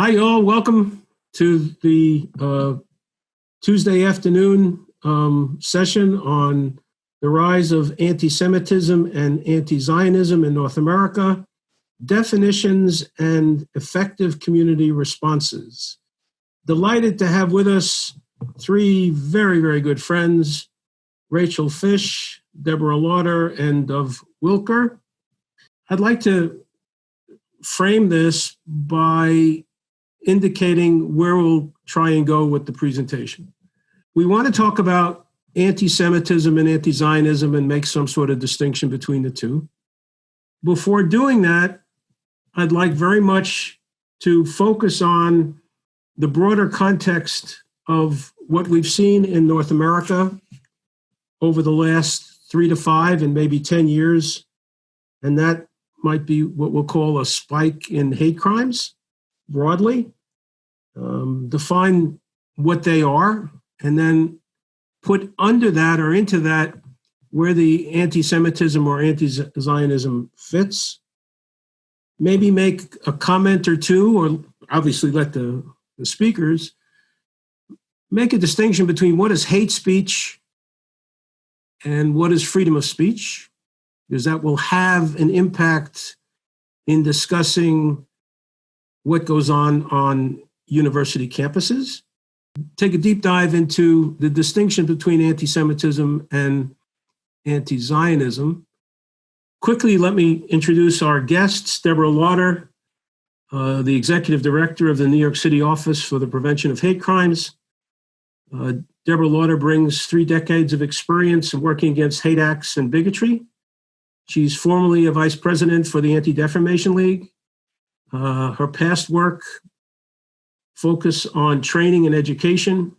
Hi, all. Welcome to the Tuesday afternoon session on the rise of anti-Semitism and anti-Zionism in North America, definitions and effective community responses. Delighted to have with us three very, very good friends, Rachel Fish, Deborah Lauder, and Dov Wilker. I'd like to frame this by indicating where we'll try and go with the presentation. We want to talk about anti-Semitism and anti-Zionism and make some sort of distinction between the two. Before doing that, I'd like very much to focus on the broader context of what we've seen in North America over the last 3 to 5 and maybe 10 years. And that might be what we'll call a spike in hate crimes broadly. Define what they are, and then put under that or into that where the anti-Semitism or anti-Zionism fits. Maybe make a comment or two, or obviously let the speakers make a distinction between what is hate speech and what is freedom of speech, because that will have an impact in discussing what goes on university campuses. Take a deep dive into the distinction between anti-Semitism and anti-Zionism. Quickly, let me introduce our guests. Deborah Lauder, the Executive Director of the New York City Office for the Prevention of Hate Crimes. Deborah Lauder brings 3 decades of experience in working against hate acts and bigotry. She's formerly a Vice President for the Anti-Defamation League. Her past work focus on training and education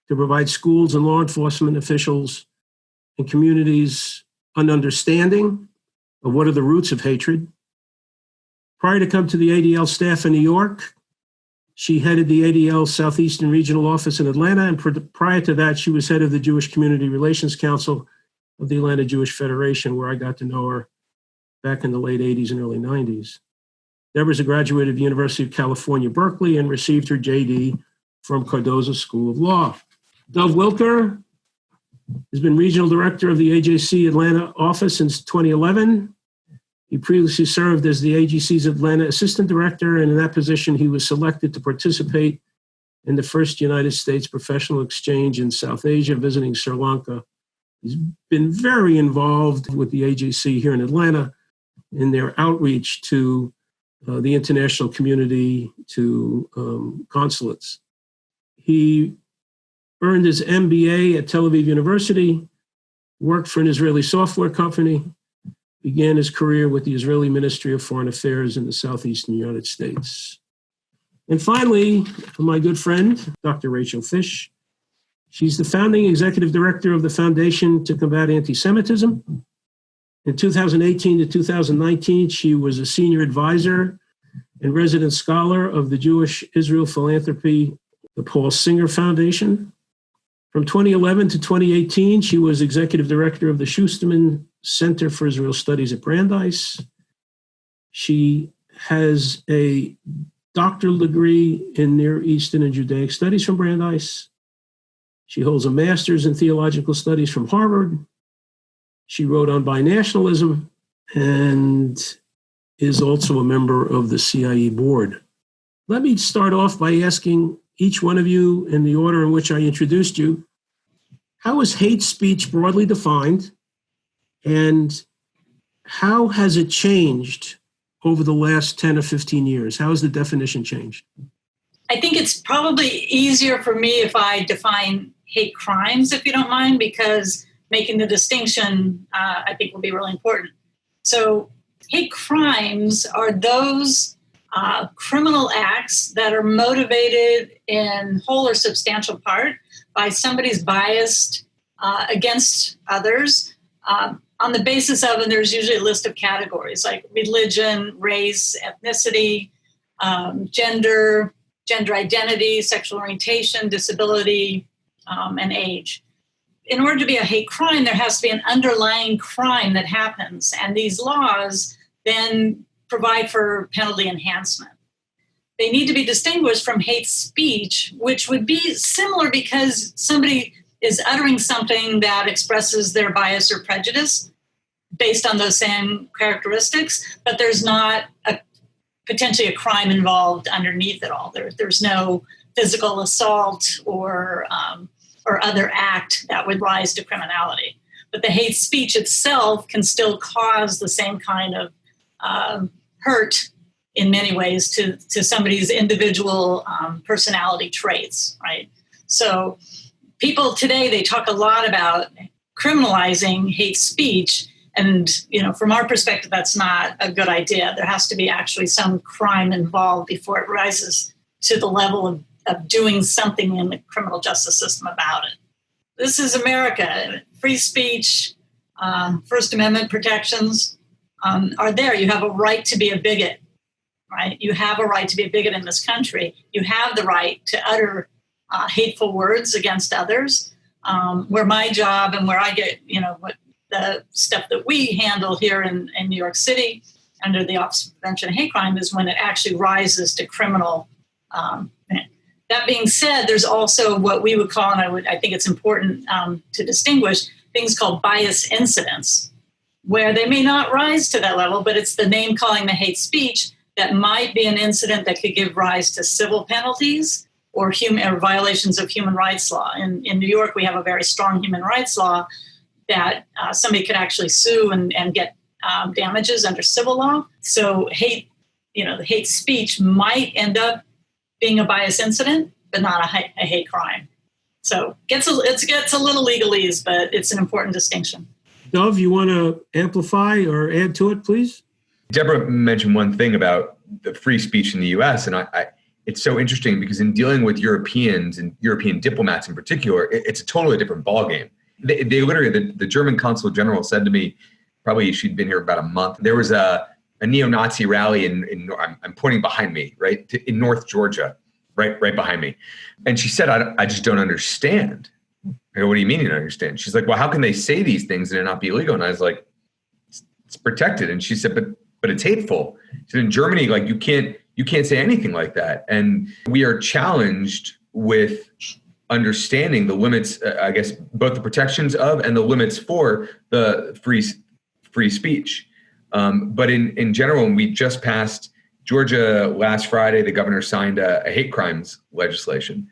to provide schools and law enforcement officials and communities an understanding of what are the roots of hatred. Prior to come to the ADL staff in New York, she headed the ADL Southeastern Regional Office in Atlanta, and prior to that, she was head of the Jewish Community Relations Council of the Atlanta Jewish Federation, where I got to know her back in the late 80s and early 90s. Deborah's a graduate of the University of California, Berkeley, and received her JD from Cardozo School of Law. Dov Wilker has been regional director of the AJC Atlanta office since 2011. He previously served as the AJC's Atlanta assistant director, and in that position, he was selected to participate in the first United States professional exchange in South Asia, visiting Sri Lanka. He's been very involved with the AJC here in Atlanta in their outreach to the international community, to consulates. He earned his MBA at Tel Aviv University, worked for an Israeli software company, began his career with the Israeli Ministry of Foreign Affairs in the southeastern United States. And finally, my good friend, Dr. Rachel Fish. She's the founding executive director of the Foundation to Combat Anti-Semitism. In 2018 to 2019, she was a senior advisor and resident scholar of the Jewish Israel Philanthropy, the Paul Singer Foundation. From 2011 to 2018, she was executive director of the Schusterman Center for Israel Studies at Brandeis. She has a doctoral degree in Near Eastern and Judaic Studies from Brandeis. She holds a master's in theological studies from Harvard. She wrote on binationalism and is also a member of the CIE board. Let me start off by asking each one of you, in the order in which I introduced you, how is hate speech broadly defined, and how has it changed over the last 10 or 15 years? How has the definition changed? I think it's probably easier for me if I define hate crimes, if you don't mind, because making the distinction, I think, will be really important. So hate crimes are those criminal acts that are motivated in whole or substantial part by somebody's bias against others on the basis of, and there's usually a list of categories like religion, race, ethnicity, gender identity, sexual orientation, disability, and age. In order to be a hate crime, there has to be an underlying crime that happens. And these laws then provide for penalty enhancement. they need to be distinguished from hate speech, which would be similar because somebody is uttering something that expresses their bias or prejudice based on those same characteristics, but there's not potentially a crime involved underneath it all. There's no physical assault or other act that would rise to criminality. But the hate speech itself can still cause the same kind of hurt in many ways to somebody's individual personality traits, right? So people today, they talk a lot about criminalizing hate speech. And, from our perspective, that's not a good idea. There has to be actually some crime involved before it rises to the level of doing something in the criminal justice system about it. This is America. Free speech, First Amendment protections are there. You have a right to be a bigot, right? You have a right to be a bigot in this country. You have the right to utter hateful words against others. Where my job and where I get, what the stuff that we handle here in New York City under the Office of Prevention of Hate Crime is when it actually rises to criminal. That being said, there's also what we would call, and I think it's important to distinguish, things called bias incidents, where they may not rise to that level, but it's the name calling the hate speech that might be an incident that could give rise to civil penalties or violations of human rights law. In New York, we have a very strong human rights law that somebody could actually sue and get damages under civil law. So the hate speech might end up being a bias incident, but not a hate crime. So it gets a little legalese, but it's an important distinction. Dov, you want to amplify or add to it, please? Deborah mentioned one thing about the free speech in the U.S., and it's so interesting because in dealing with Europeans and European diplomats in particular, it's a totally different ballgame. They literally, the German consul general said to me, probably she'd been here about a month, there was a neo-Nazi rally I'm pointing behind me, right, in North Georgia, right behind me. And she said, I just don't understand. I go, what do you mean you don't understand? She's like, well, how can they say these things and it not be illegal? And I was like, it's protected. And she said, but it's hateful. She said, in Germany, like you can't say anything like that. And we are challenged with understanding the limits, I guess, both the protections of and the limits for the free speech. But in general, when we just passed Georgia last Friday, the governor signed a hate crimes legislation.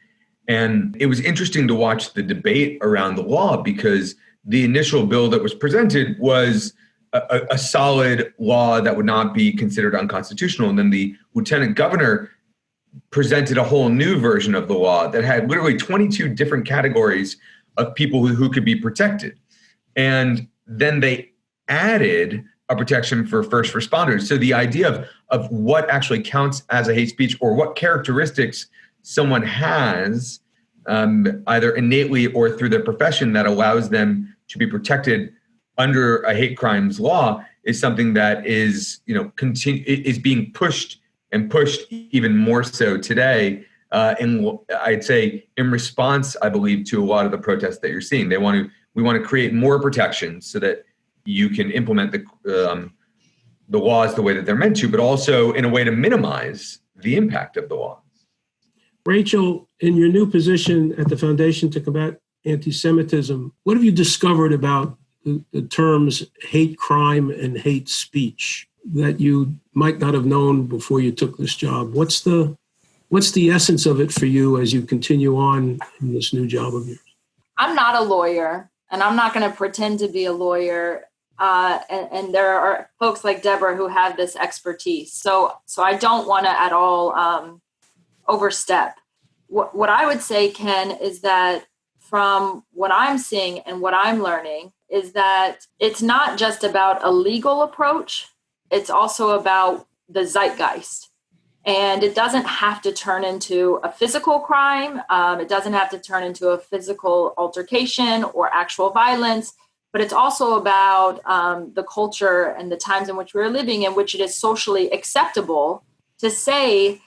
And it was interesting to watch the debate around the law because the initial bill that was presented was a solid law that would not be considered unconstitutional. And then the lieutenant governor presented a whole new version of the law that had literally 22 different categories of people who could be protected. And then they added a protection for first responders. So the idea of what actually counts as a hate speech or what characteristics someone has either innately or through their profession that allows them to be protected under a hate crimes law is something that is, is being pushed even more so today. And I'd say in response, I believe, to a lot of the protests that you're seeing, we want to create more protections so that you can implement the laws the way that they're meant to, but also in a way to minimize the impact of the laws. Rachel, in your new position at the Foundation to Combat Anti-Semitism, what have you discovered about the terms hate crime and hate speech that you might not have known before you took this job? What's the essence of it for you as you continue on in this new job of yours? I'm not a lawyer, and I'm not going to pretend to be a lawyer. And there are folks like Deborah who have this expertise. So I don't want to at all overstep. What I would say, Ken, is that from what I'm seeing and what I'm learning is that it's not just about a legal approach. It's also about the zeitgeist. And it doesn't have to turn into a physical crime. It doesn't have to turn into a physical altercation or actual violence. But it's also about the culture and the times in which we're living, in which it is socially acceptable to say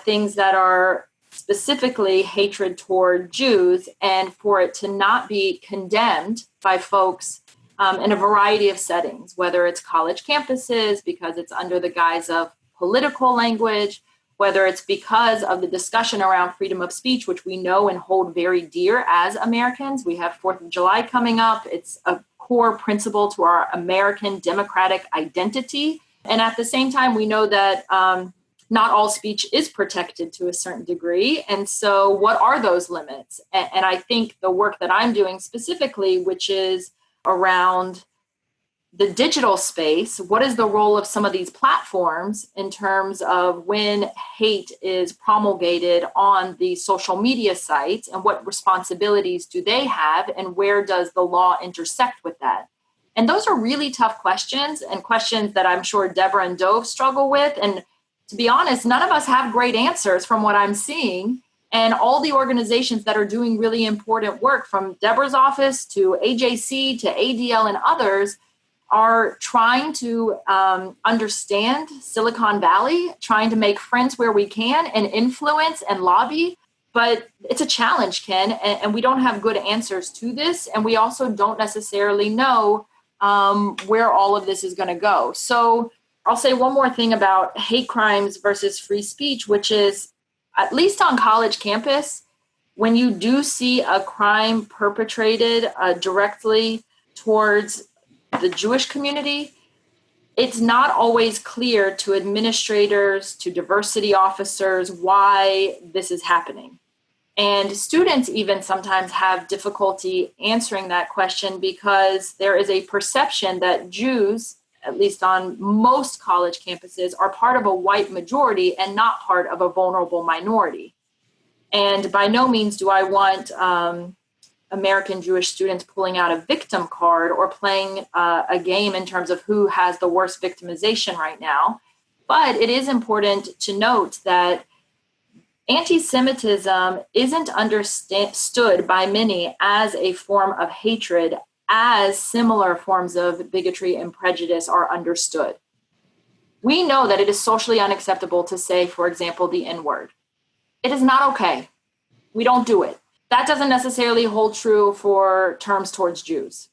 things that are specifically hatred toward Jews, and for it to not be condemned by folks in a variety of settings, whether it's college campuses, because it's under the guise of political language, whether it's because of the discussion around freedom of speech, which we know and hold very dear as Americans. We have 4th of July coming up. It's a core principle to our American democratic identity. And at the same time, we know that not all speech is protected to a certain degree. And so what are those limits? And I think the work that I'm doing specifically, which is around the digital space, what is the role of some of these platforms in terms of when hate is promulgated on the social media sites, and what responsibilities do they have, and where does the law intersect with that? And those are really tough questions, and questions that I'm sure Deborah and Dove struggle with. And to be honest, none of us have great answers from what I'm seeing. And all the organizations that are doing really important work, from Deborah's office to AJC to ADL and others, are trying to understand Silicon Valley, trying to make friends where we can and influence and lobby. But it's a challenge, Ken, and we don't have good answers to this. And we also don't necessarily know where all of this is going to go. So I'll say one more thing about hate crimes versus free speech, which is, at least on college campus, when you do see a crime perpetrated directly towards the Jewish community, it's not always clear to administrators, to diversity officers, why this is happening. And students even sometimes have difficulty answering that question, because there is a perception that Jews, at least on most college campuses, are part of a white majority and not part of a vulnerable minority. And by no means do I want American Jewish students pulling out a victim card or playing a game in terms of who has the worst victimization right now. But it is important to note that anti-Semitism isn't understood by many as a form of hatred, as similar forms of bigotry and prejudice are understood. We know that it is socially unacceptable to say, for example, the N-word. It is not okay. We don't do it. That doesn't necessarily hold true for terms towards Jews.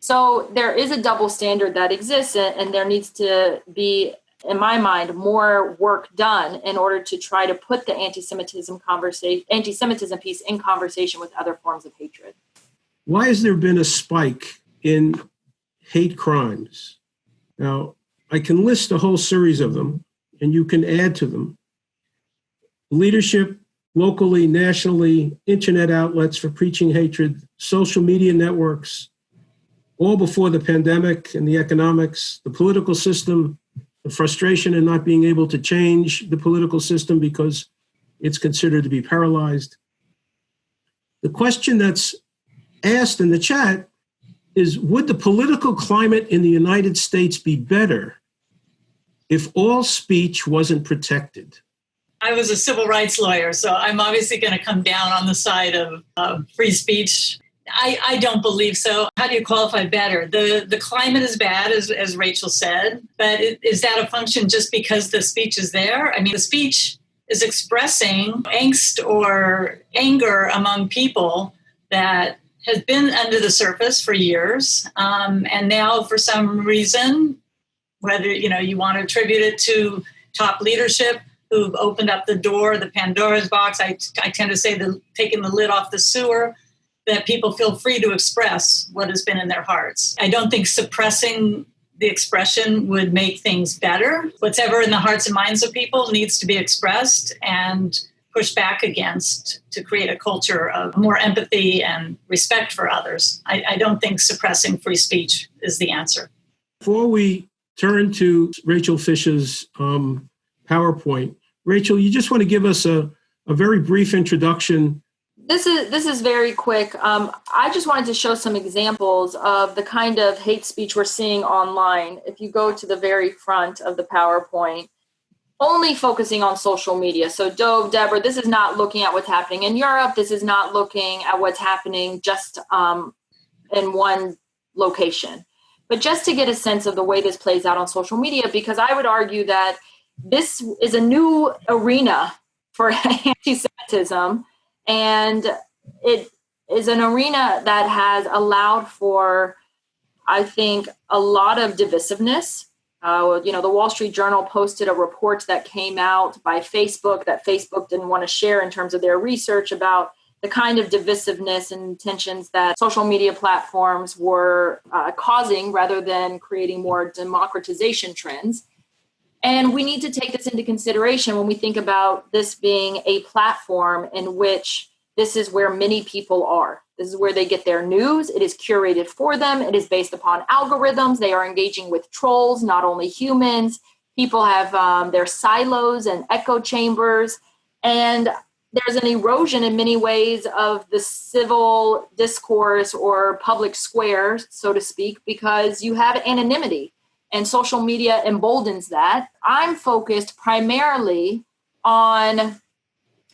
So there is a double standard that exists, and there needs to be, in my mind, more work done in order to try to put the anti-Semitism piece in conversation with other forms of hatred. Why has there been a spike in hate crimes? Now, I can list a whole series of them, and you can add to them. Leadership, locally, nationally, internet outlets for preaching hatred, social media networks, all before the pandemic and the economics, the political system, the frustration in not being able to change the political system because it's considered to be paralyzed. The question that's asked in the chat is, would the political climate in the United States be better if all speech wasn't protected? I was a civil rights lawyer, so I'm obviously going to come down on the side of free speech. I don't believe so. How do you qualify better? The climate is bad, as Rachel said, but is that a function just because the speech is there? I mean, the speech is expressing angst or anger among people that has been under the surface for years, and now for some reason, whether you want to attribute it to top leadership who've opened up the door, the Pandora's box. I tend to say taking the lid off the sewer, that people feel free to express what has been in their hearts. I don't think suppressing the expression would make things better. Whatever in the hearts and minds of people needs to be expressed and pushed back against to create a culture of more empathy and respect for others. I don't think suppressing free speech is the answer. Before we turn to Rachel Fish's PowerPoint, Rachel, you just want to give us a very brief introduction. This is very quick. I just wanted to show some examples of the kind of hate speech we're seeing online. If you go to the very front of the PowerPoint, only focusing on social media. So Dove, Deborah, this is not looking at what's happening in Europe. This is not looking at what's happening just in one location. But just to get a sense of the way this plays out on social media, because I would argue that this is a new arena for anti-Semitism, and it is an arena that has allowed for, I think, a lot of divisiveness The Wall Street Journal posted a report that came out by Facebook that Facebook didn't want to share in terms of their research about the kind of divisiveness and tensions that social media platforms were causing rather than creating more democratization trends. And we need to take this into consideration when we think about this being a platform in which this is where many people are. This is where they get their news. It is curated for them. It is based upon algorithms. They are engaging with trolls, not only humans. People have their silos and echo chambers. And there's an erosion in many ways of the civil discourse or public square, so to speak, because you have anonymity. And social media emboldens that. I'm focused primarily on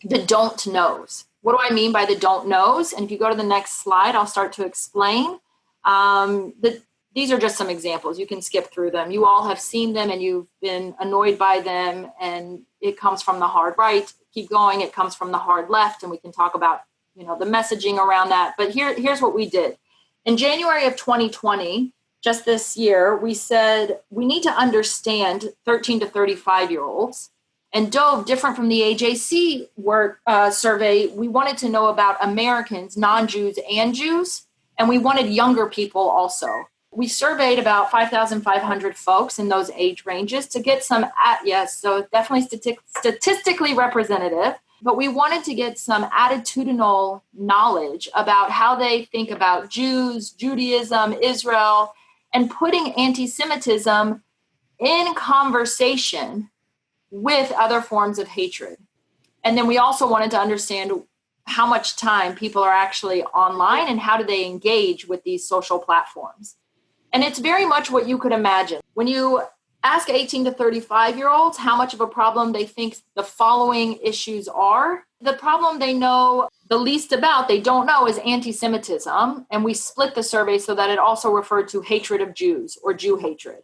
the don't knows. What do I mean by the don't knows? And if you go to the next slide, I'll start to explain. These are just some examples. You can skip through them. You all have seen them and you've been annoyed by them. And it comes from the hard right. Keep going. It comes from the hard left. And we can talk about, the messaging around that. But here's what we did. In January of 2020, just this year, we said we need to understand 13 to 35-year-olds. And dove different from the AJC work survey. We wanted to know about Americans, non-Jews and Jews, and we wanted younger people also. We surveyed about 5,500 folks in those age ranges to get some, so definitely statistically representative, but we wanted to get some attitudinal knowledge about how they think about Jews, Judaism, Israel, and putting anti-Semitism in conversation with other forms of hatred. And then we also wanted to understand how much time people are actually online and how do they engage with these social platforms. And it's very much what you could imagine. When you ask 18 to 35-year-olds how much of a problem they think the following issues are, the problem they know the least about, they don't know, is anti-Semitism. And we split the survey so that it also referred to hatred of Jews or Jew hatred.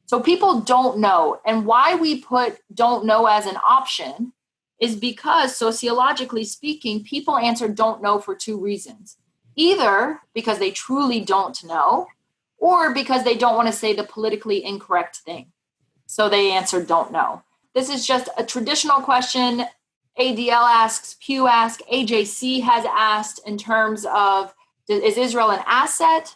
So people don't know. And why we put don't know as an option is because sociologically speaking, people answer don't know for two reasons. Either because they truly don't know or because they don't want to say the politically incorrect thing. So they answer don't know. This is just a traditional question. ADL asks, Pew asks, AJC has asked in terms of, is Israel an asset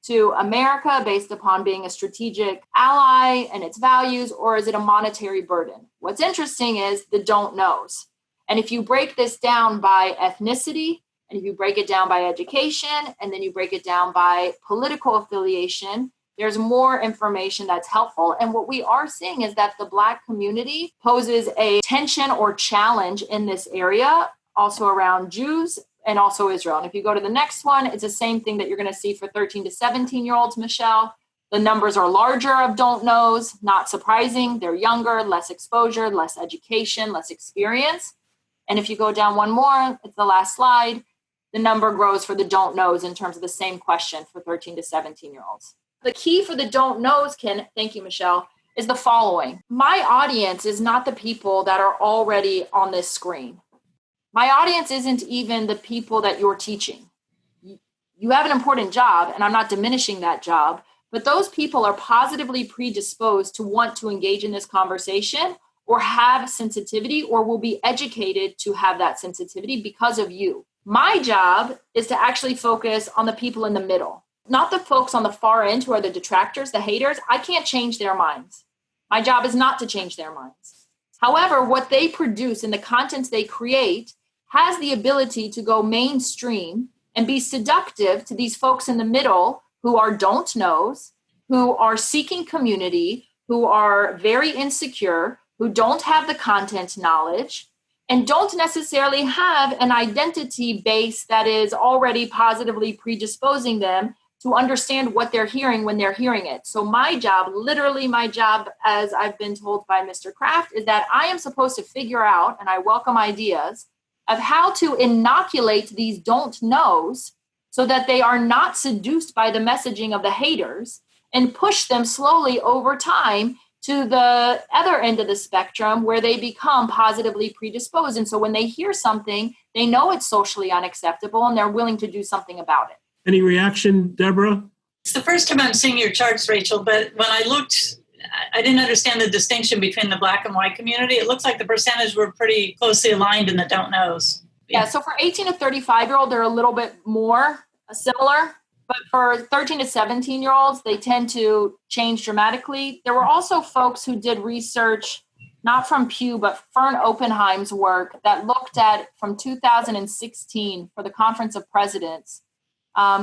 to America based upon being a strategic ally and its values, or is it a monetary burden? What's interesting is the don't knows. And if you break this down by ethnicity, and if you break it down by education, and then you break it down by political affiliation, there's more information that's helpful. And what we are seeing is that the Black community poses a tension or challenge in this area, also around Jews, and also Israel. And if you go to the next one, it's the same thing that you're going to see for 13 to 17-year-olds, Michelle. The numbers are larger of don't knows, not surprising. They're younger, less exposure, less education, less experience. And if you go down one more, it's the last slide, the number grows for the don't knows in terms of the same question for 13 to 17-year-olds. The key for the don't knows, thank you, Michelle, is the following. My audience is not the people that are already on this screen. My audience isn't even the people that you're teaching. You have an important job, and I'm not diminishing that job, but those people are positively predisposed to want to engage in this conversation or have sensitivity or will be educated to have that sensitivity because of you. My job is to actually focus on the people in the middle, not the folks on the far end who are the detractors, the haters. I can't change their minds. My job is not to change their minds. However, what they produce and the contents they create has the ability to go mainstream and be seductive to these folks in the middle who are don't knows, who are seeking community, who are very insecure, who don't have the content knowledge, and don't necessarily have an identity base that is already positively predisposing them to understand what they're hearing when they're hearing it. So my job, literally my job, as I've been told by Mr. Kraft, is that I am supposed to figure out, and I welcome ideas, of how to inoculate these don't knows so that they are not seduced by the messaging of the haters and push them slowly over time to the other end of the spectrum where they become positively predisposed. And so when they hear something, they know it's socially unacceptable and they're willing to do something about it. Any reaction, Deborah? It's the first time I'm seeing your charts, Rachel, but when I looked I didn't understand the distinction between the black and white community. It looks like the percentage were pretty closely aligned in the don't knows. Yeah, so for 18 to 35-year-old, they're a little bit more similar. But for 13 to 17-year-olds, they tend to change dramatically. There were also folks who did research, not from Pew, but Fern Oppenheim's work that looked at, from 2016 for the Conference of Presidents,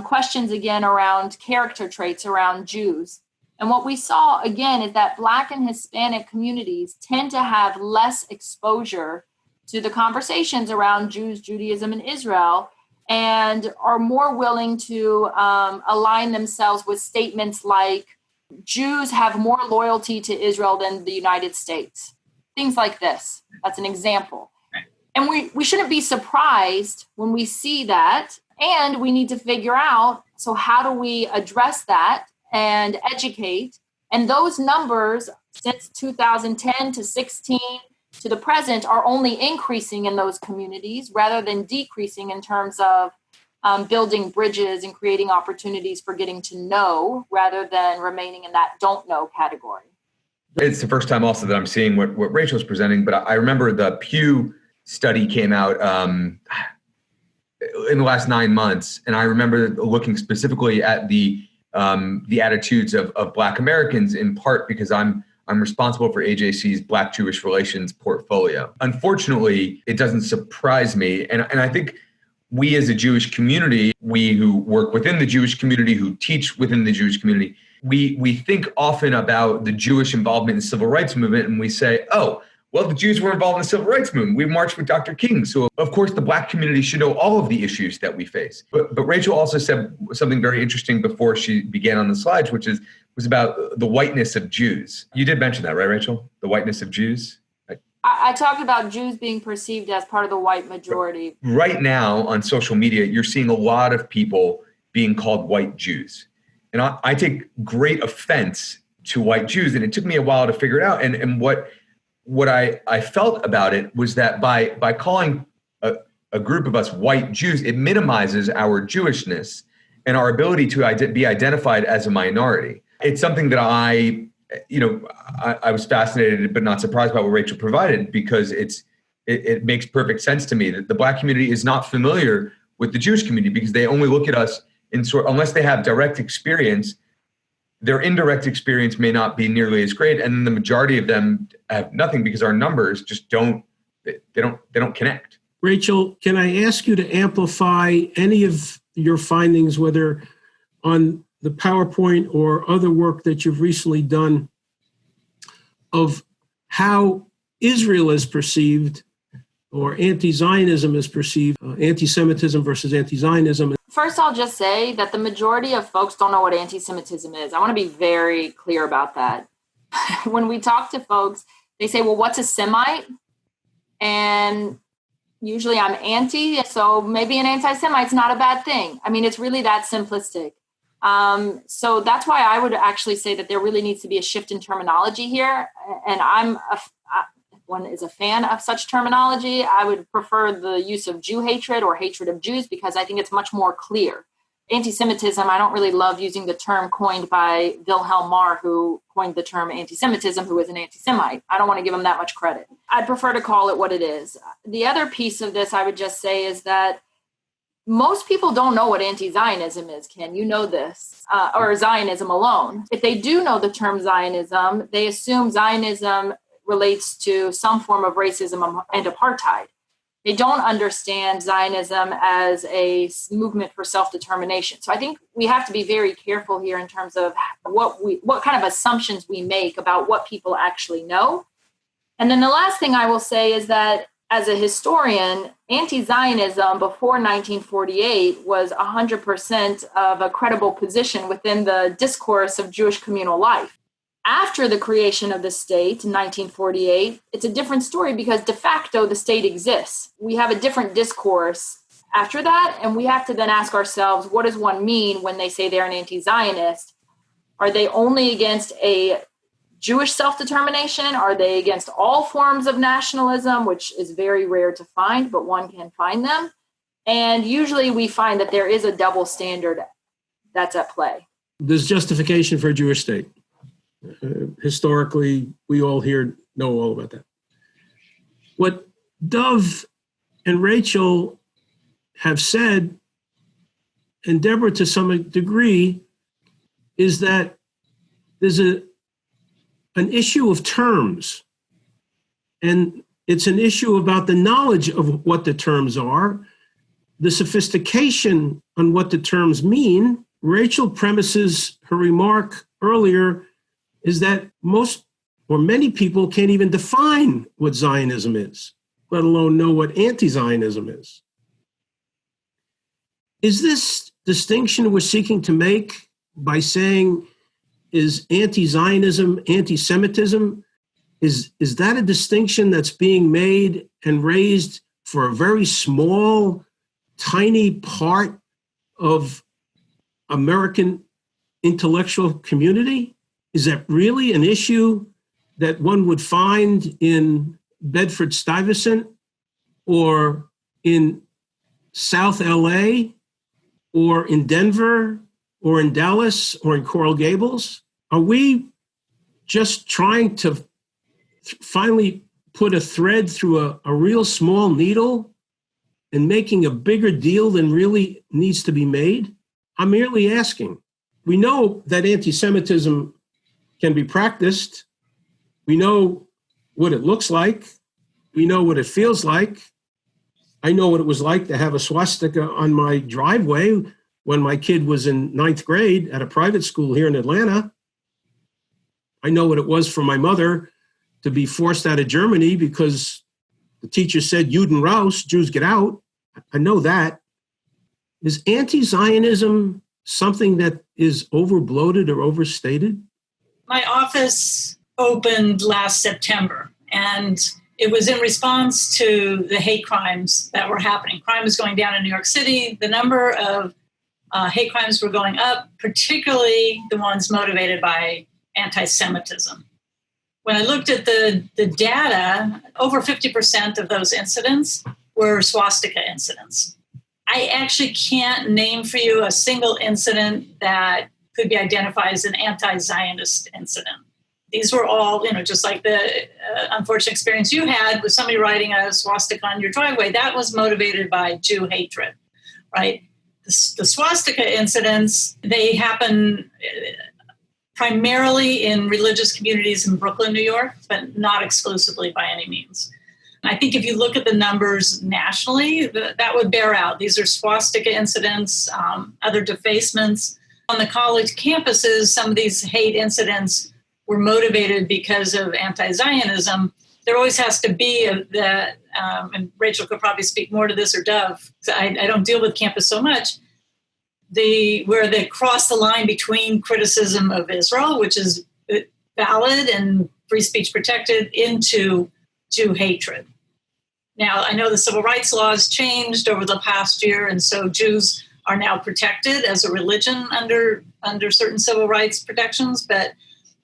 questions again around character traits around Jews. And what we saw, again, is that Black and Hispanic communities tend to have less exposure to the conversations around Jews, Judaism, and Israel, and are more willing to align themselves with statements like Jews have more loyalty to Israel than the United States. Things like this. That's an example. And we shouldn't be surprised when we see that. And we need to figure out, so how do we address that and educate? And those numbers since 2010 to 16 to the present are only increasing in those communities rather than decreasing in terms of building bridges and creating opportunities for getting to know rather than remaining in that don't know category. It's the first time also that I'm seeing what Rachel's presenting, but I remember the Pew study came out in the last 9 months. And I remember looking specifically at the attitudes of Black Americans, in part because I'm responsible for AJC's Black-Jewish relations portfolio. Unfortunately, it doesn't surprise me. And I think we as a Jewish community, we who work within the Jewish community, who teach within the Jewish community, we think often about the Jewish involvement in the civil rights movement, and we say, oh, well, the Jews were involved in the civil rights movement. We marched with Dr. King. So, of course, the Black community should know all of the issues that we face. But Rachel also said something very interesting before she began on the slides, which was about the whiteness of Jews. You did mention that, right, Rachel? The whiteness of Jews? I talked about Jews being perceived as part of the white majority. Right now on social media, you're seeing a lot of people being called white Jews. And I take great offense to white Jews. And it took me a while to figure it out. And what I felt about it was that by calling a group of us white Jews, it minimizes our Jewishness and our ability to be identified as a minority. It's something that I was fascinated but not surprised by what Rachel provided, because it makes perfect sense to me that the Black community is not familiar with the Jewish community because they only look at us unless they have direct experience. Their indirect experience may not be nearly as great, and the majority of them have nothing because our numbers just don't connect. Rachel, can I ask you to amplify any of your findings, whether on the PowerPoint or other work that you've recently done, of how Israel is perceived or anti-Zionism is perceived, anti-Semitism versus anti-Zionism? First, I'll just say that the majority of folks don't know what anti-Semitism is. I want to be very clear about that. When we talk to folks, they say, well, what's a Semite? And usually I'm anti, so maybe an anti-Semite's not a bad thing. I mean, it's really that simplistic. So that's why I would actually say that there really needs to be a shift in terminology here. And one is a fan of such terminology. I would prefer the use of Jew hatred or hatred of Jews because I think it's much more clear. Anti-Semitism, I don't really love using the term coined by Wilhelm Marr, who coined the term anti-Semitism, who is an anti-Semite. I don't want to give him that much credit. I'd prefer to call it what it is. The other piece of this I would just say is that most people don't know what anti-Zionism is, Ken. You know this, or Zionism alone. If they do know the term Zionism, they assume Zionism relates to some form of racism and apartheid. They don't understand Zionism as a movement for self-determination. So I think we have to be very careful here in terms of what kind of assumptions we make about what people actually know. And then the last thing I will say is that as a historian, anti-Zionism before 1948 was 100% of a credible position within the discourse of Jewish communal life. After the creation of the state in 1948, it's a different story because de facto the state exists. We have a different discourse after that, and we have to then ask ourselves, what does one mean when they say they're an anti-Zionist? Are they only against a Jewish self-determination? Are they against all forms of nationalism, which is very rare to find, but one can find them? And usually we find that there is a double standard that's at play. There's justification for a Jewish state. Historically, we all here know all about that. What Dove and Rachel have said, and Deborah to some degree, is that there's an issue of terms. And it's an issue about the knowledge of what the terms are, the sophistication on what the terms mean. Rachel premises her remark earlier is that most or many people can't even define what Zionism is, let alone know what anti-Zionism is. Is this distinction we're seeking to make by saying, is anti-Zionism anti-Semitism? Is that a distinction that's being made and raised for a very small, tiny part of American intellectual community? Is that really an issue that one would find in Bedford-Stuyvesant or in South LA or in Denver or in Dallas or in Coral Gables? Are we just trying to finally put a thread through a real small needle and making a bigger deal than really needs to be made? I'm merely asking. We know that anti-Semitism can be practiced. We know what it looks like. We know what it feels like. I know what it was like to have a swastika on my driveway when my kid was in 9th grade at a private school here in Atlanta. I know what it was for my mother to be forced out of Germany because the teacher said, Juden raus, Jews get out. I know that. Is anti-Zionism something that is overbloated or overstated? My office opened last September, and it was in response to the hate crimes that were happening. Crime was going down in New York City. The number of hate crimes were going up, particularly the ones motivated by anti-Semitism. When I looked at the data, over 50% of those incidents were swastika incidents. I actually can't name for you a single incident that could be identified as an anti-Zionist incident. These were all, just like the unfortunate experience you had with somebody writing a swastika on your driveway. That was motivated by Jew hatred, right? The swastika incidents, they happen primarily in religious communities in Brooklyn, New York, but not exclusively by any means. I think if you look at the numbers nationally, that would bear out. These are swastika incidents, other defacements. On the college campuses, some of these hate incidents were motivated because of anti-Zionism. There always has to be and Rachel could probably speak more to this, or Dove, I don't deal with campus so much, where they cross the line between criticism of Israel, which is valid and free speech protected, into Jew hatred. Now, I know the civil rights laws changed over the past year, and so Jews are now protected as a religion under certain civil rights protections. But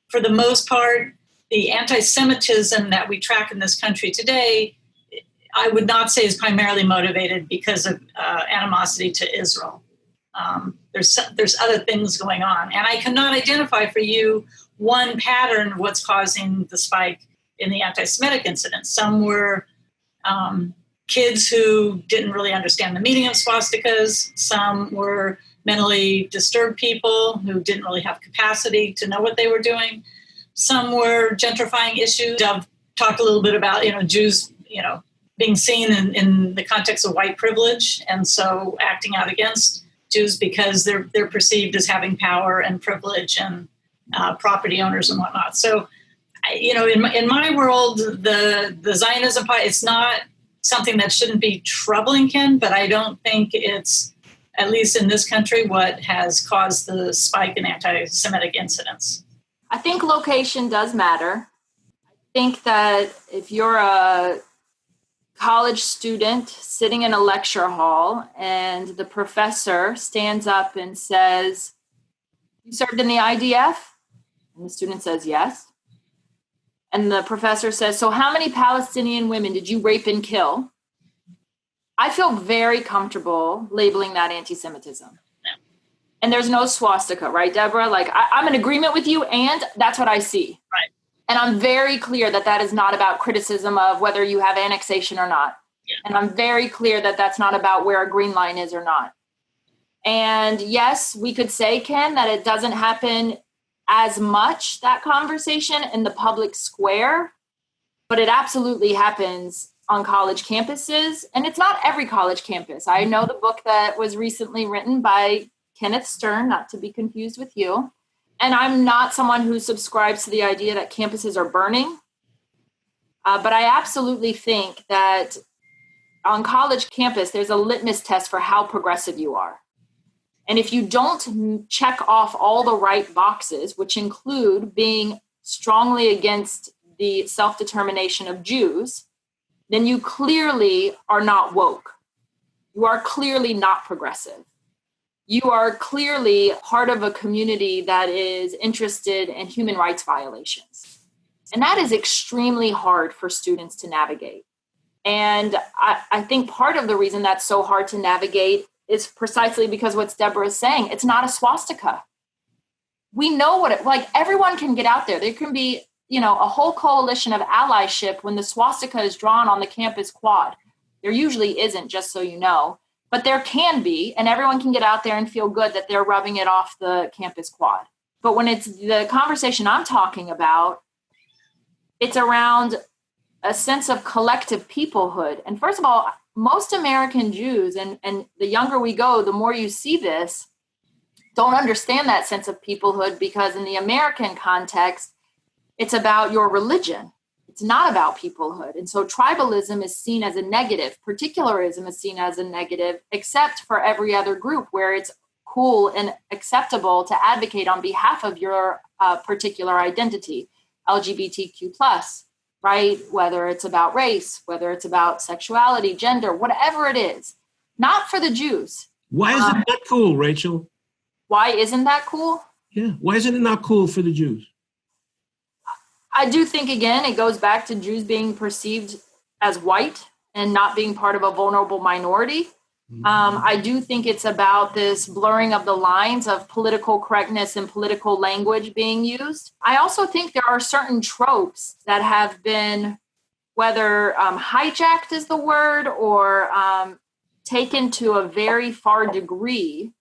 for the most part, the anti-Semitism that we track in this country today, I would not say is primarily motivated because of animosity to Israel. There's other things going on. And I cannot identify for you one pattern of what's causing the spike in the anti-Semitic incidents. Some were kids who didn't really understand the meaning of swastikas. Some were mentally disturbed people who didn't really have capacity to know what they were doing. Some were gentrifying issues. Dove talked a little bit about, Jews, being seen in the context of white privilege, and so acting out against Jews because they're perceived as having power and privilege and property owners and whatnot. So, in my world, the Zionism part, it's not something that shouldn't be troubling, Ken, but I don't think it's, at least in this country, what has caused the spike in anti-Semitic incidents. I think location does matter. I think that if you're a college student sitting in a lecture hall and the professor stands up and says, "You served in the IDF?" And the student says, "Yes." And the professor says, "So how many Palestinian women did you rape and kill?" I feel very comfortable labeling that anti-Semitism. Yeah. and there's no swastika, right, Deborah? Like I'm in agreement with you, and that's what I see. Right. And I'm very clear that that is not about criticism of whether you have annexation or not. Yeah. And I'm very clear that that's not about where a green line is or not. And yes, we could say, Ken, that it doesn't happen as much, that conversation, in the public square, but it absolutely happens on college campuses. And it's not every college campus. I know the book that was recently written by Kenneth Stern, not to be confused with you. And I'm not someone who subscribes to the idea that campuses are burning. But I absolutely think that on college campus, there's a litmus test for how progressive you are. And if you don't check off all the right boxes, which include being strongly against the self-determination of Jews, then you clearly are not woke. You are clearly not progressive. You are clearly part of a community that is interested in human rights violations. And that is extremely hard for students to navigate. And I think part of the reason that's so hard to navigate is precisely because what Deborah is saying, it's not a swastika. We know what everyone can get out there. There can be, a whole coalition of allyship when the swastika is drawn on the campus quad. There usually isn't, just so you know, but there can be, and everyone can get out there and feel good that they're rubbing it off the campus quad. But when it's the conversation I'm talking about, it's around a sense of collective peoplehood. And first of all, most American Jews, and the younger we go, the more you see this, don't understand that sense of peoplehood, because in the American context, it's about your religion. It's not about peoplehood. And so tribalism is seen as a negative. Particularism is seen as a negative, except for every other group where it's cool and acceptable to advocate on behalf of your particular identity, LGBTQ+. Right? Whether it's about race, whether it's about sexuality, gender, whatever it is, not for the Jews. Why isn't that cool, Rachel? Why isn't that cool? Yeah. Why isn't it not cool for the Jews? I do think, again, it goes back to Jews being perceived as white and not being part of a vulnerable minority. I do think it's about this blurring of the lines of political correctness and political language being used. I also think there are certain tropes that have been, whether hijacked is the word, or taken to a very far degree,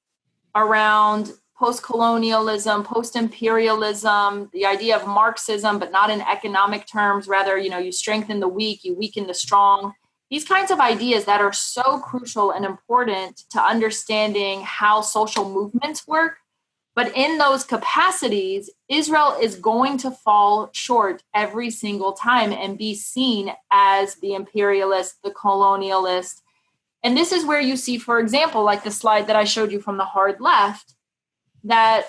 around post-colonialism, post-imperialism, the idea of Marxism, but not in economic terms. Rather, you strengthen the weak, you weaken the strong. These kinds of ideas that are so crucial and important to understanding how social movements work. But in those capacities, Israel is going to fall short every single time and be seen as the imperialist, the colonialist. And this is where you see, for example, like the slide that I showed you from the hard left, that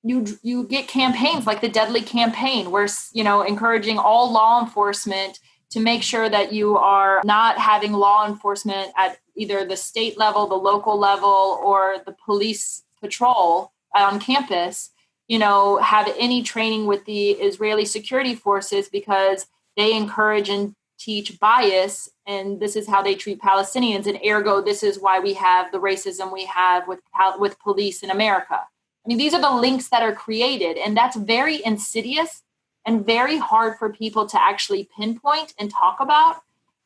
you get campaigns like the Deadly Campaign, where, encouraging all law enforcement to make sure that you are not having law enforcement at either the state level, the local level, or the police patrol on campus, have any training with the Israeli security forces, because they encourage and teach bias, and this is how they treat Palestinians, and ergo, this is why we have the racism we have with police in America. I mean, these are the links that are created, and that's very insidious and very hard for people to actually pinpoint and talk about.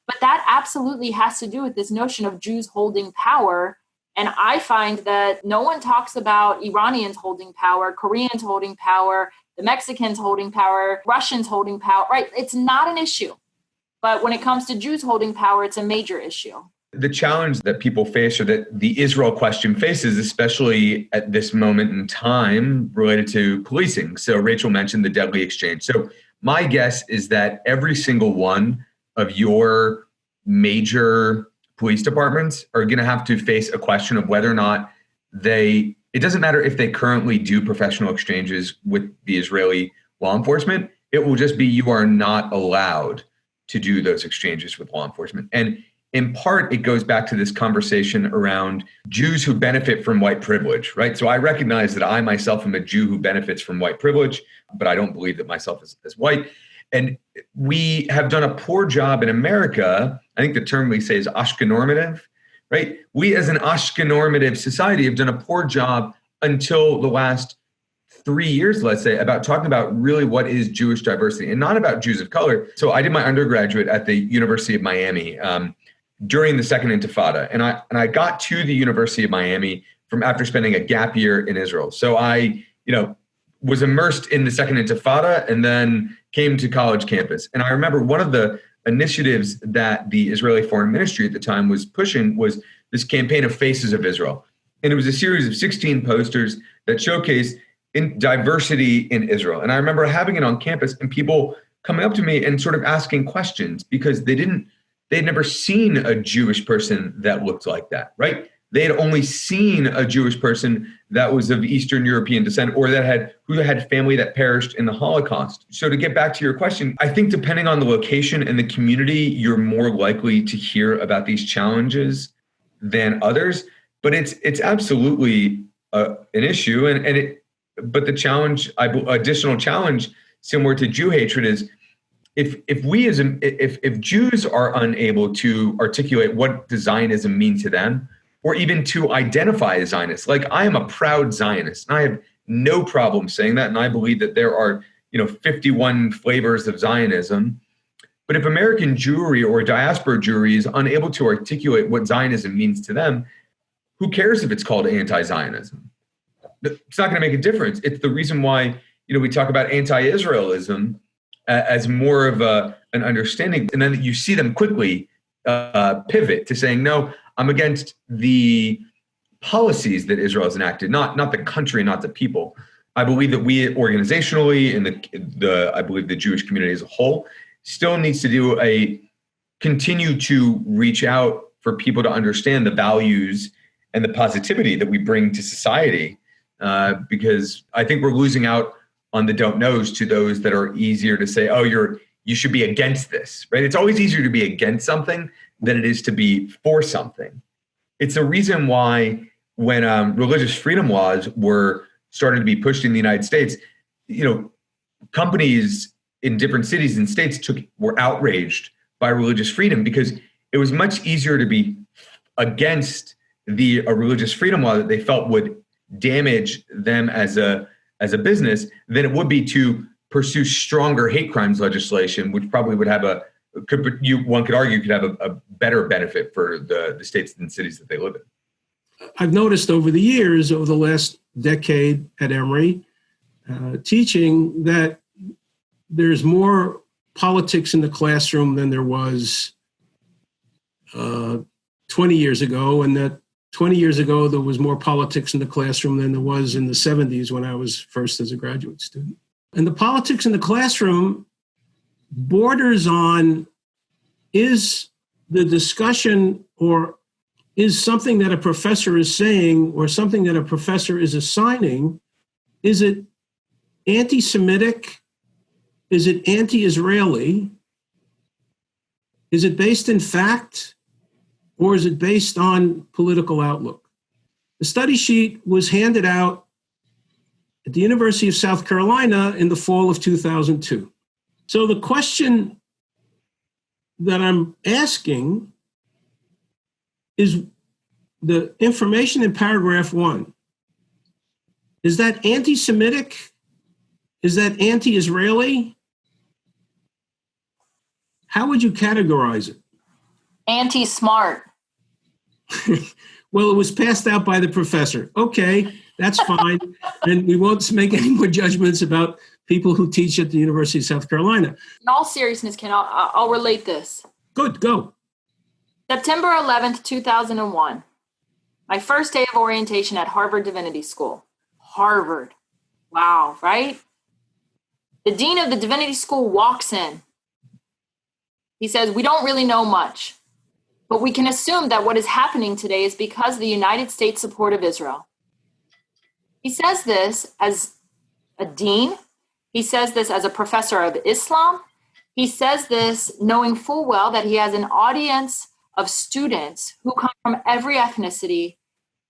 But that absolutely has to do with this notion of Jews holding power. And I find that no one talks about Iranians holding power, Koreans holding power, the Mexicans holding power, Russians holding power, right? It's not an issue. But when it comes to Jews holding power, it's a major issue. The challenge that people face, or that the Israel question faces, especially at this moment in time, related to policing. So Rachel mentioned the deadly exchange. So my guess is that every single one of your major police departments are going to have to face a question of whether or not it doesn't matter if they currently do professional exchanges with the Israeli law enforcement, it will just be you are not allowed to do those exchanges with law enforcement. And in part, it goes back to this conversation around Jews who benefit from white privilege, right? So I recognize that I myself am a Jew who benefits from white privilege, but I don't believe that myself is white. And we have done a poor job in America. I think the term we say is Ashkenormative, right? We as an Ashkenormative society have done a poor job until the last 3 years, let's say, about talking about really what is Jewish diversity and not about Jews of color. So I did my undergraduate at the University of Miami during the Second Intifada. And I got to the University of Miami from after spending a gap year in Israel. So I, was immersed in the Second Intifada and then came to college campus. And I remember one of the initiatives that the Israeli Foreign Ministry at the time was pushing was this campaign of Faces of Israel. And it was a series of 16 posters that showcased in diversity in Israel. And I remember having it on campus and people coming up to me and sort of asking questions because they'd never seen a Jewish person that looked like that, right? They had only seen a Jewish person that was of Eastern European descent or who had family that perished in the Holocaust. So to get back to your question, I think depending on the location and the community, you're more likely to hear about these challenges than others. But it's absolutely an issue. But the challenge, additional challenge, similar to Jew hatred, is if Jews are unable to articulate what does Zionism mean to them, or even to identify as Zionists. Like, I am a proud Zionist, and I have no problem saying that, and I believe that there are 51 flavors of Zionism. But if American Jewry or diaspora Jewry is unable to articulate what Zionism means to them, who cares if it's called anti-Zionism? It's not going to make a difference. It's the reason why we talk about anti-Israelism as more of an understanding, and then you see them quickly pivot to saying, no, I'm against the policies that Israel has enacted, not the country, not the people. I believe that we organizationally and I believe the Jewish community as a whole still needs to continue to reach out for people to understand the values and the positivity that we bring to society, because I think we're losing out on the don't knows to those that are easier to say, oh, you should be against this, right? It's always easier to be against something than it is to be for something. It's the reason why when religious freedom laws were starting to be pushed in the United States, companies in different cities and states were outraged by religious freedom because it was much easier to be against a religious freedom law that they felt would damage them as a business than it would be to pursue stronger hate crimes legislation, which probably would have one could argue could have a better benefit for the states and cities that they live in. I've noticed over the years, over the last decade at Emory, teaching that there's more politics in the classroom than there was 20 years ago, and that 20 years ago there was more politics in the classroom than there was in the 70s when I was first as a graduate student. And the politics in the classroom borders on, is the discussion or is something that a professor is saying or something that a professor is assigning, is it anti-Semitic? Is it anti-Israeli? Is it based in fact, or is it based on political outlook? The study sheet was handed out at the University of South Carolina in the fall of 2002. So the question that I'm asking is the information in paragraph 1. Is that anti-Semitic? Is that anti-Israeli? How would you categorize it? Anti-smart. Well, it was passed out by the professor. Okay, that's fine. And we won't make any more judgments about people who teach at the University of South Carolina. In all seriousness, Ken, I'll relate this. Good, go. September 11th, 2001. My first day of orientation at Harvard Divinity School. Harvard. Wow, right? The dean of the Divinity School walks in. He says, we don't really know much, but we can assume that what is happening today is because of the United States' support of Israel. He says this as a dean. He says this as a professor of Islam. He says this knowing full well that he has an audience of students who come from every ethnicity,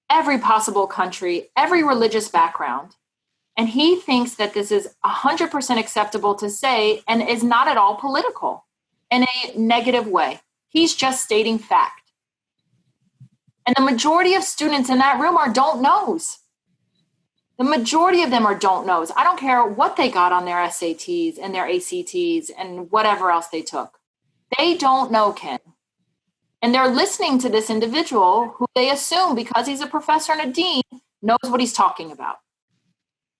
every possible country, every religious background. And he thinks that this is 100% acceptable to say and is not at all political in a negative way. He's just stating fact. And the majority of students in that room are don't knows. The majority of them are don't knows. I don't care what they got on their SATs and their ACTs and whatever else they took. They don't know, Ken. And they're listening to this individual who they assume, because he's a professor and a dean, knows what he's talking about.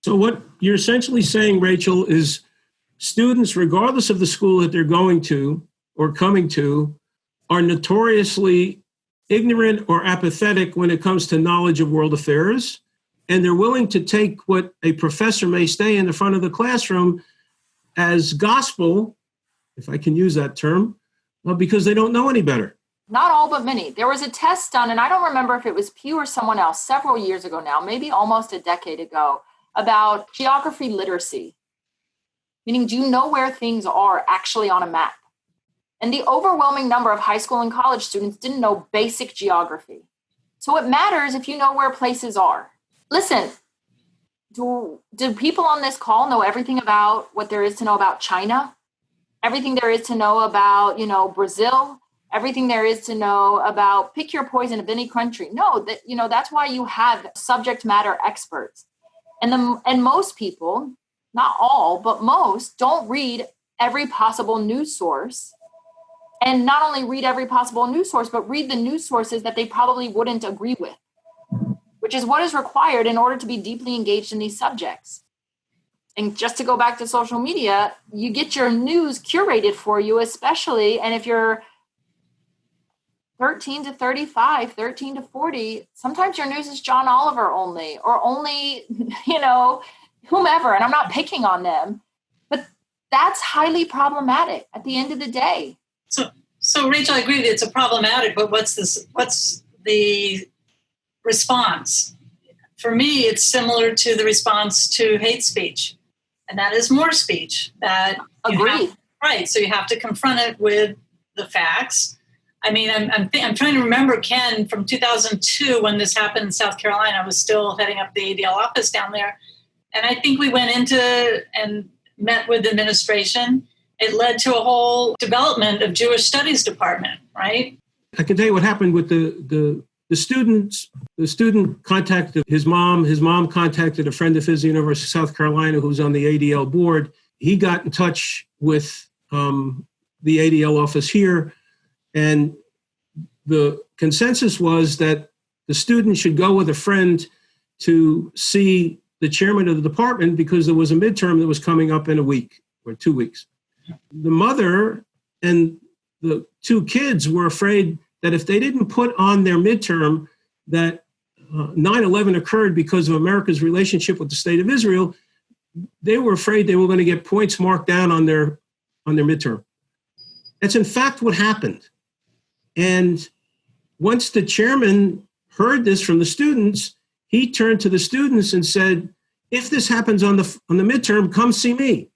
So what you're essentially saying, Rachel, is students, regardless of the school that they're going to or coming to, are notoriously ignorant or apathetic when it comes to knowledge of world affairs. And they're willing to take what a professor may say in the front of the classroom as gospel, if I can use that term, because they don't know any better. Not all, but many. There was a test done, and I don't remember if it was Pew or someone else, several years ago now, maybe almost a decade ago, about geography literacy. Meaning, do you know where things are actually on a map? And the overwhelming number of high school and college students didn't know basic geography. So it matters if you know where places are. Listen, do people on this call know everything about what there is to know about China? Everything there is to know about, Brazil? Everything there is to know about pick your poison of any country? No, that's why you have subject matter experts. And most people, not all, but most, don't read every possible news source. And not only read every possible news source, but read the news sources that they probably wouldn't agree with, which is what is required in order to be deeply engaged in these subjects. And just to go back to social media, you get your news curated for you, especially, and if you're 13 to 35, 13 to 40, sometimes your news is John Oliver only, or only, whomever, and I'm not picking on them, but that's highly problematic at the end of the day. So Rachel, I agree that it's a problematic, but what's the response? For me, it's similar to the response to hate speech, and that is more speech. That Agreed. Right. So you have to confront it with the facts. I mean, I'm trying to remember, Ken, from 2002 when this happened in South Carolina. I was still heading up the ADL office down there, and I think we went into and met with the administration. It led to a whole development of Jewish Studies Department, right? I can tell you what happened with the students. The student contacted his mom. His mom contacted a friend of his, the University of South Carolina, who's on the ADL board. He got in touch with the ADL office here, and the consensus was that the student should go with a friend to see the chairman of the department because there was a midterm that was coming up in a week or 2 weeks. The mother and the two kids were afraid that if they didn't put on their midterm that 9/11 occurred because of America's relationship with the state of Israel, they were afraid they were going to get points marked down on their midterm. That's in fact what happened. And once the chairman heard this from the students, he turned to the students and said, if this happens on the midterm, come see me.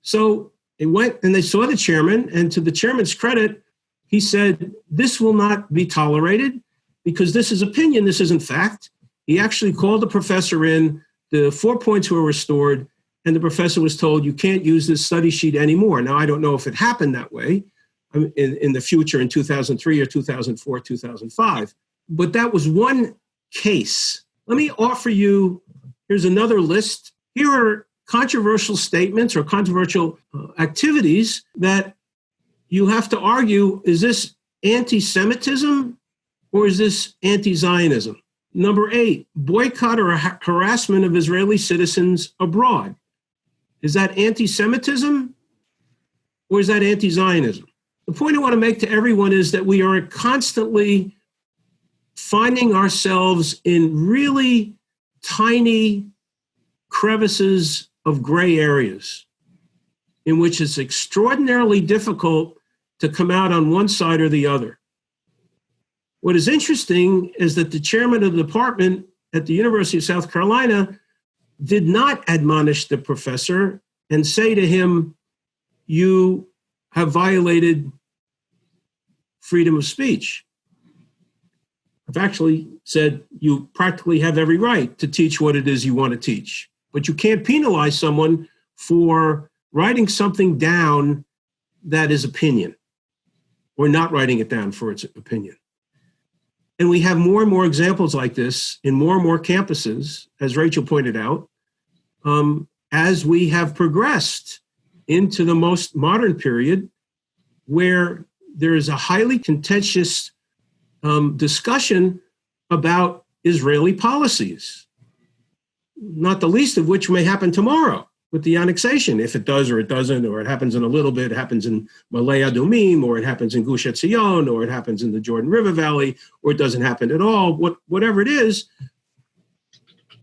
So they went and they saw the chairman, and to the chairman's credit, he said, this will not be tolerated because this is opinion, this isn't fact. He actually called the professor in, the 4 points were restored, and the professor was told, you can't use this study sheet anymore. Now, I don't know if it happened that way in the future in 2003 or 2004, 2005, but that was one case. Let me offer you, here's another list. Here are controversial statements or controversial activities that you have to argue, is this anti-Semitism or is this anti-Zionism? Number 8, boycott or harassment of Israeli citizens abroad. Is that anti-Semitism or is that anti-Zionism? The point I want to make to everyone is that we are constantly finding ourselves in really tiny crevices of gray areas in which it's extraordinarily difficult to come out on one side or the other. What is interesting is that the chairman of the department at the University of South Carolina did not admonish the professor and say to him, you have violated freedom of speech. I've actually said you practically have every right to teach what it is you want to teach, but you can't penalize someone for writing something down that is opinion or not writing it down for its opinion. And we have more and more examples like this in more and more campuses, as Rachel pointed out, as we have progressed into the most modern period, where there is a highly contentious discussion about Israeli policies, not the least of which may happen tomorrow with the annexation, if it does or it doesn't, or it happens in a little bit, it happens in Malay Adumim, or it happens in Gush Etzion, or it happens in the Jordan River Valley, or it doesn't happen at all. Whatever it is,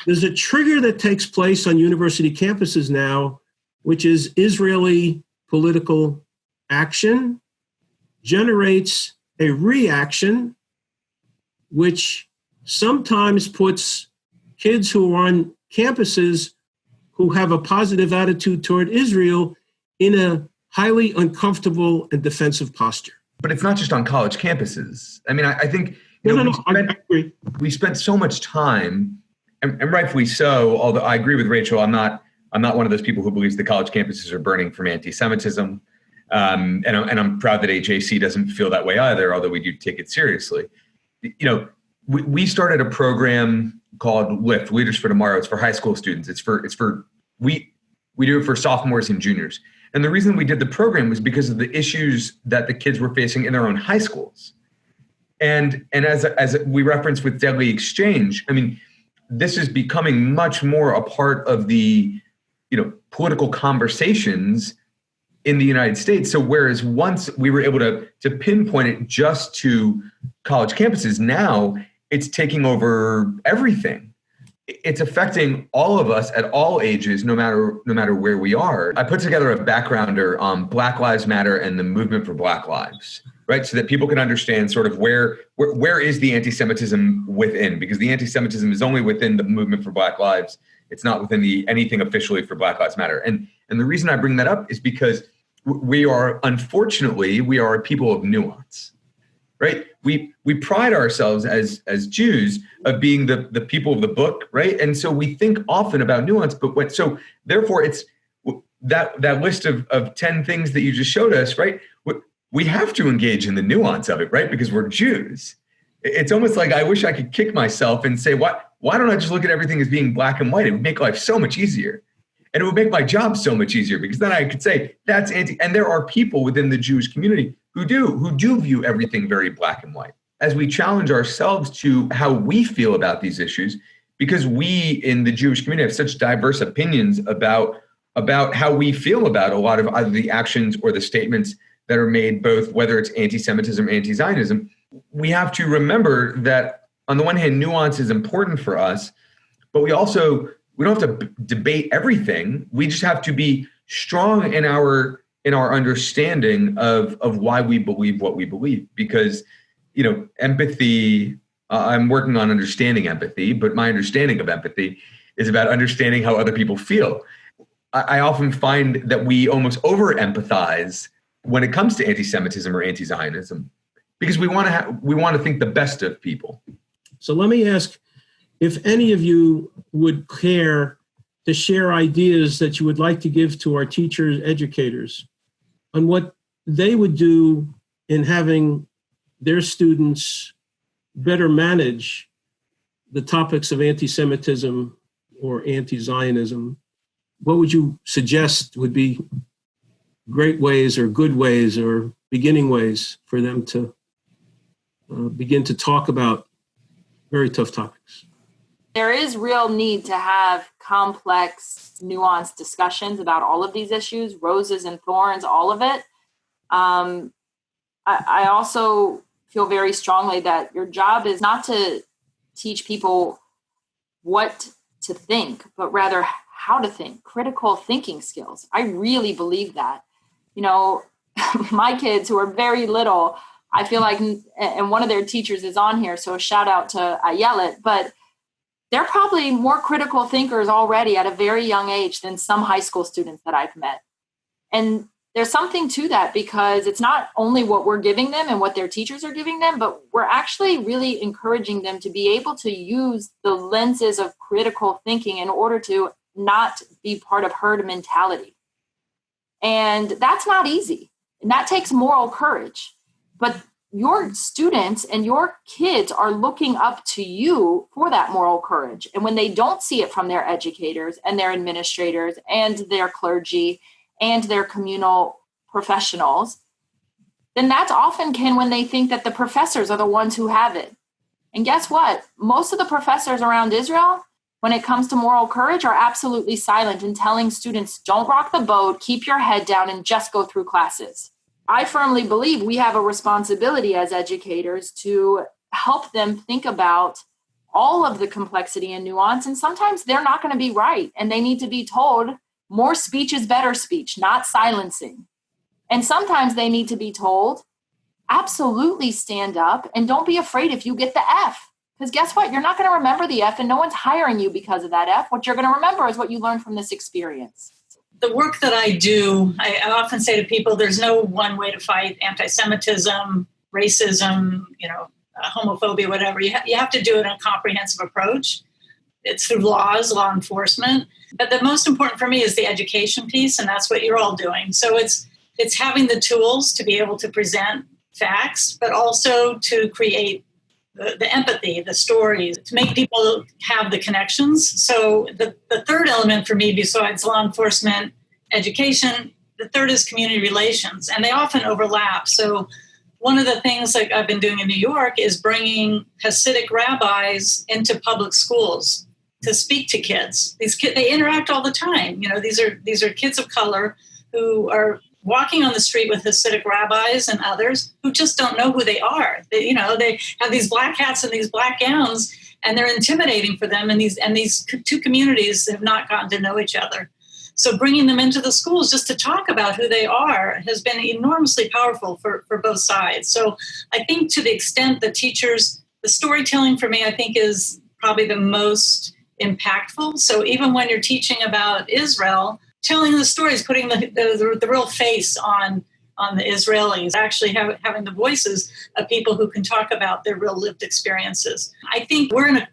there's a trigger that takes place on university campuses now, which is Israeli political action generates a reaction, which sometimes puts kids who are on campuses who have a positive attitude toward Israel in a highly uncomfortable and defensive posture. But it's not just on college campuses. I mean, I think I agree. We spent so much time, and rightfully so, although I agree with Rachel, I'm not one of those people who believes the college campuses are burning from anti-Semitism. And I'm proud that HAC doesn't feel that way either, although we do take it seriously. We started a program called LIFT, Leaders for Tomorrow. It's for high school students. We do it for sophomores and juniors. And the reason we did the program was because of the issues that the kids were facing in their own high schools. And as we referenced with Deadly Exchange, I mean, this is becoming much more a part of the, political conversations in the United States. So whereas once we were able to pinpoint it just to college campuses, now it's taking over everything. It's affecting all of us at all ages, no matter where we are. I put together a backgrounder on Black Lives Matter and the movement for Black Lives, right? So that people can understand sort of where is the anti-Semitism within, because the anti-Semitism is only within the movement for Black Lives. It's not within anything officially for Black Lives Matter. And the reason I bring that up is because we are a people of nuance, right? We pride ourselves as Jews of being the people of the book, right? And so we think often about nuance, but so therefore it's that list of 10 things that you just showed us, right? We have to engage in the nuance of it, right? Because we're Jews. It's almost like I wish I could kick myself and say, why don't I just look at everything as being black and white? It would make life so much easier. And it would make my job so much easier, because then I could say that's and there are people within the Jewish community who do view everything very black and white. As we challenge ourselves to how we feel about these issues, because we in the Jewish community have such diverse opinions about how we feel about a lot of either the actions or the statements that are made, both whether it's anti-Semitism or anti-Zionism, we have to remember that on the one hand, nuance is important for us, but we don't have to debate everything. We just have to be strong in our understanding of why we believe what we believe. Because, empathy, I'm working on understanding empathy, but my understanding of empathy is about understanding how other people feel. I often find that we almost over-empathize when it comes to anti-Semitism or anti-Zionism, because we want to think the best of people. So let me ask if any of you would care to share ideas that you would like to give to our teachers, educators, on what they would do in having their students better manage the topics of anti-Semitism or anti-Zionism. What would you suggest would be great ways or good ways or beginning ways for them to begin to talk about very tough topics? There is real need to have complex, nuanced discussions about all of these issues, roses and thorns, all of it. I also feel very strongly that your job is not to teach people what to think, but rather how to think, critical thinking skills. I really believe that. My kids who are very little, I feel like, and one of their teachers is on here, so a shout out to Ayelet, but they're probably more critical thinkers already at a very young age than some high school students that I've met. And there's something to that, because it's not only what we're giving them and what their teachers are giving them, but we're actually really encouraging them to be able to use the lenses of critical thinking in order to not be part of herd mentality. And that's not easy. And that takes moral courage. But your students and your kids are looking up to you for that moral courage. And when they don't see it from their educators and their administrators and their clergy and their communal professionals, then that's often when they think that the professors are the ones who have it. And guess what? Most of the professors around Israel, when it comes to moral courage, are absolutely silent in telling students, don't rock the boat, keep your head down, and just go through classes. I firmly believe we have a responsibility as educators to help them think about all of the complexity and nuance. And sometimes they're not going to be right. And they need to be told more speech is better speech, not silencing. And sometimes they need to be told, absolutely stand up and don't be afraid if you get the F. Because guess what? You're not going to remember the F and no one's hiring you because of that F. What you're going to remember is what you learned from this experience. The work that I do, I often say to people, there's no one way to fight anti-Semitism, racism, homophobia, whatever. You have to do it in a comprehensive approach. It's through law enforcement. But the most important for me is the education piece, and that's what you're all doing. So it's having the tools to be able to present facts, but also to create the empathy, the stories, to make people have the connections. So the third element for me, besides law enforcement, education, the third is community relations, and they often overlap. So one of the things like I've been doing in New York is bringing Hasidic rabbis into public schools to speak to kids. These kids, they interact all the time. These are kids of color who are walking on the street with Hasidic rabbis and others who just don't know who they are. They have these black hats and these black gowns, and they're intimidating for them. And these two communities have not gotten to know each other. So bringing them into the schools just to talk about who they are has been enormously powerful for both sides. So I think to the extent the teachers, the storytelling for me, I think is probably the most impactful. So even when you're teaching about Israel, telling the stories, putting the real face on the Israelis, actually having the voices of people who can talk about their real lived experiences. I think we're in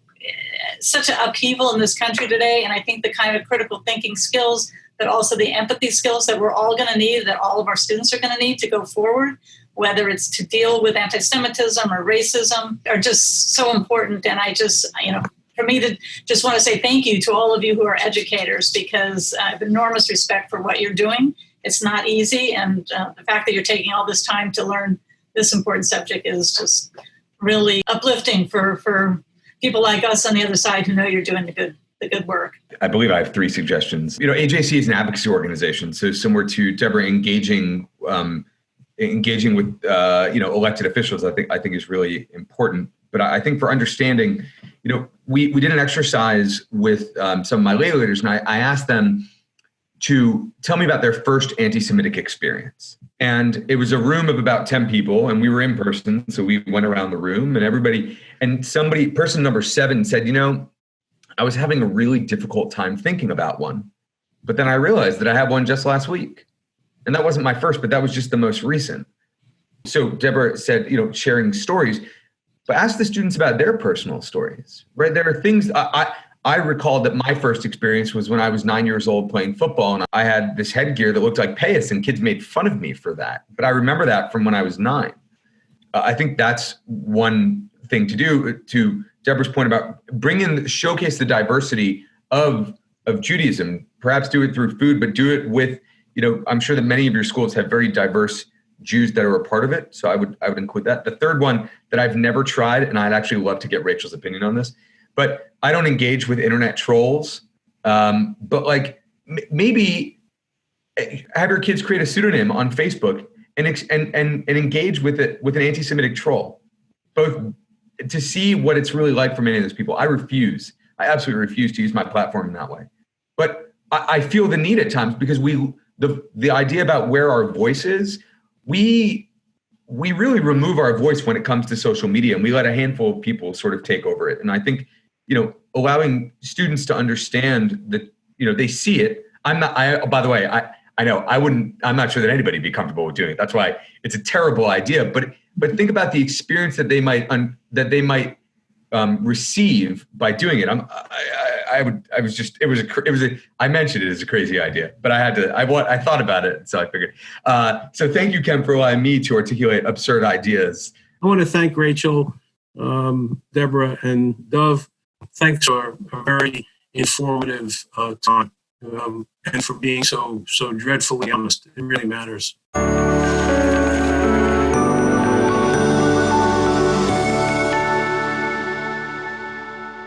such an upheaval in this country today, and I think the kind of critical thinking skills, but also the empathy skills that we're all going to need, that all of our students are going to need to go forward, whether it's to deal with anti-Semitism or racism, are just so important. And I just, for me to just want to say thank you to all of you who are educators, because I have enormous respect for what you're doing. It's not easy. And the fact that you're taking all this time to learn this important subject is just really uplifting for people like us on the other side who know you're doing the good work. I believe I have 3 suggestions. AJC is an advocacy organization. So similar to Deborah, engaging with elected officials, I think is really important. But I think for understanding, we did an exercise with some of my lay leaders, and I asked them to tell me about their first anti-Semitic experience. And it was a room of about 10 people, and we were in person. So we went around the room and person number 7 said, I was having a really difficult time thinking about one, but then I realized that I had one just last week. And that wasn't my first, but that was just the most recent. So Deborah said, sharing stories, but ask the students about their personal stories, right? There are things I recall that my first experience was when I was 9 years old playing football, and I had this headgear that looked like payas, and kids made fun of me for that. But I remember that from when I was 9. I think that's one thing to do. To Deborah's point about showcase the diversity of Judaism, perhaps do it through food, but do it with, I'm sure that many of your schools have very diverse Jews that are a part of it. So I would include that. The third one that I've never tried, and I'd actually love to get Rachel's opinion on this, but I don't engage with internet trolls. But maybe have your kids create a pseudonym on Facebook and engage with it with an anti-Semitic troll, both to see what it's really like for many of those people. I absolutely refuse to use my platform in that way. But I feel the need at times, because the idea about where our voice is, we really remove our voice when it comes to social media, and we let a handful of people sort of take over it. And I think, allowing students to understand that, they see it. By the way, I know I'm not sure that anybody would be comfortable with doing it. That's why it's a terrible idea. But think about the experience that they might receive by doing it. I mentioned it as a crazy idea, but I thought about it. So I figured. So thank you, Ken, for allowing me to articulate absurd ideas I want to thank Rachel, Deborah, and Dove. Thanks for a very informative time, and for being so dreadfully honest. It really matters.